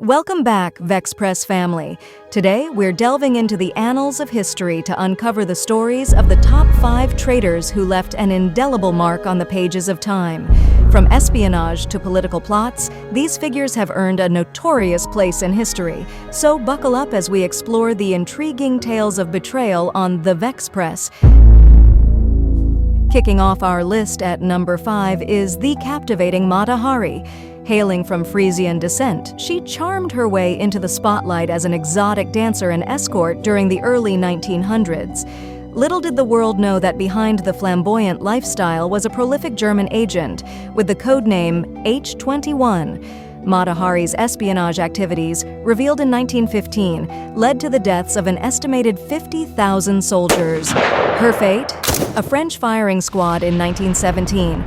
Welcome back, Vexpress family. Today, we're delving into the annals of history to uncover the stories of the top 5 traitors who left an indelible mark on the pages of time. From espionage to political plots, these figures have earned a notorious place in history. So buckle up as we explore the intriguing tales of betrayal on the Vexpress. Kicking off our list at number 5 is the captivating Mahari. Hailing from Frisian descent, she charmed her way into the spotlight as an exotic dancer and escort during the early 1900s. Little did the world know that behind the flamboyant lifestyle was a prolific German agent with the codename H21. Mahari's espionage activities, revealed in 1915, led to the deaths of an estimated 50,000 soldiers. Her fate? A French firing squad in 1917.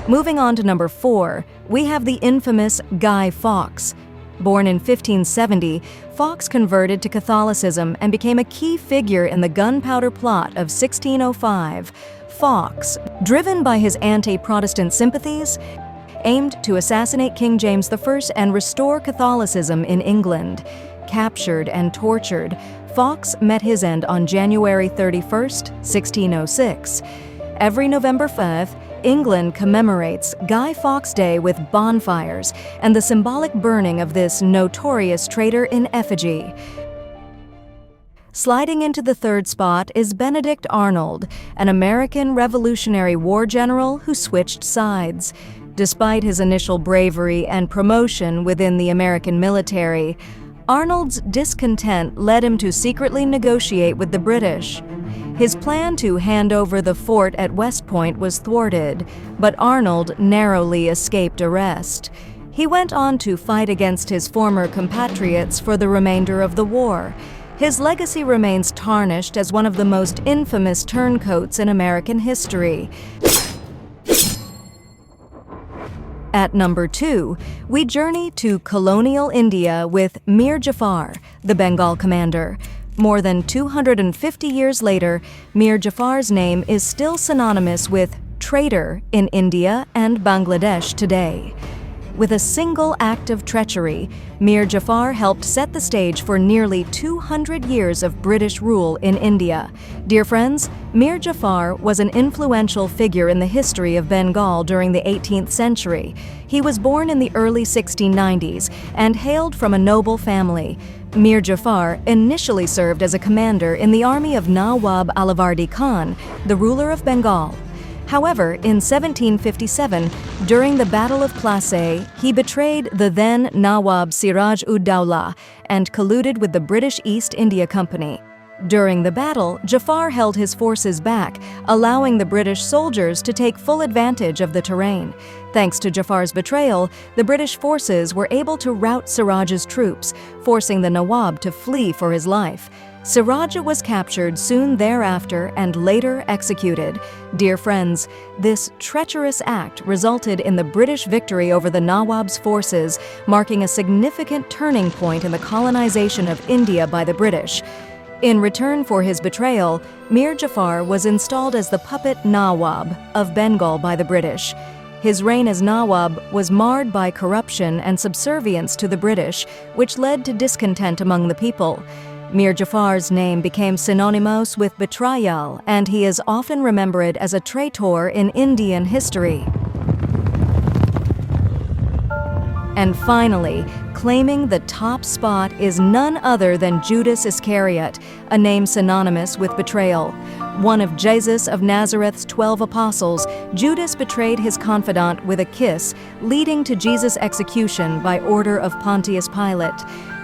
Moving on to number 4, we have the infamous Guy Fawkes. Born in 1570, Fawkes converted to Catholicism and became a key figure in the Gunpowder Plot of 1605. Fawkes, driven by his anti-Protestant sympathies, aimed to assassinate King James I and restore Catholicism in England. Captured and tortured, Fawkes met his end on January 31, 1606. Every November 5th, England commemorates Guy Fawkes Day with bonfires and the symbolic burning of this notorious traitor in effigy. Sliding into the third spot is Benedict Arnold, an American Revolutionary War general who switched sides. Despite his initial bravery and promotion within the American military, Arnold's discontent led him to secretly negotiate with the British. His plan to hand over the fort at West Point was thwarted, but Arnold narrowly escaped arrest. He went on to fight against his former compatriots for the remainder of the war. His legacy remains tarnished as one of the most infamous turncoats in American history. At number 2, we journey to colonial India with Mir Jafar, the Bengal commander. More than 250 years later, Mir Jafar's name is still synonymous with traitor in India and Bangladesh today. With a single act of treachery, Mir Jafar helped set the stage for nearly 200 years of British rule in India. Dear friends, Mir Jafar was an influential figure in the history of Bengal during the 18th century. He was born in the early 1690s and hailed from a noble family. Mir Jafar initially served as a commander in the army of Nawab Alivardi Khan, the ruler of Bengal. However, in 1757, during the Battle of Plassey, he betrayed the then Nawab Siraj-ud-Dowlah and colluded with the British East India Company. During the battle, Jafar held his forces back, allowing the British soldiers to take full advantage of the terrain. Thanks to Jafar's betrayal, the British forces were able to rout Siraj's troops, forcing the Nawab to flee for his life. Siraj was captured soon thereafter and later executed. Dear friends, this treacherous act resulted in the British victory over the Nawab's forces, marking a significant turning point in the colonization of India by the British. In return for his betrayal, Mir Jafar was installed as the puppet Nawab of Bengal by the British. His reign as Nawab was marred by corruption and subservience to the British, which led to discontent among the people. Mir Jafar's name became synonymous with betrayal, and he is often remembered as a traitor in Indian history. And finally, claiming the top spot is none other than Judas Iscariot, a name synonymous with betrayal. One of Jesus of Nazareth's 12 apostles, Judas betrayed his confidant with a kiss, leading to Jesus' execution by order of Pontius Pilate.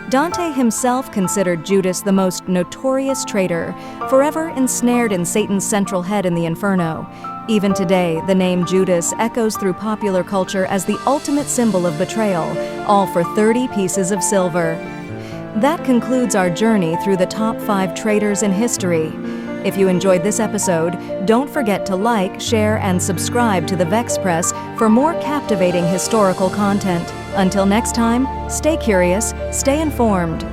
Dante himself considered Judas the most notorious traitor, forever ensnared in Satan's central head in the Inferno. Even today, the name Judas echoes through popular culture as the ultimate symbol of betrayal, all for 30 pieces of silver. That concludes our journey through the top 5 traitors in history. If you enjoyed this episode, don't forget to like, share, and subscribe to the Vexpress for more captivating historical content. Until next time, stay curious, stay informed.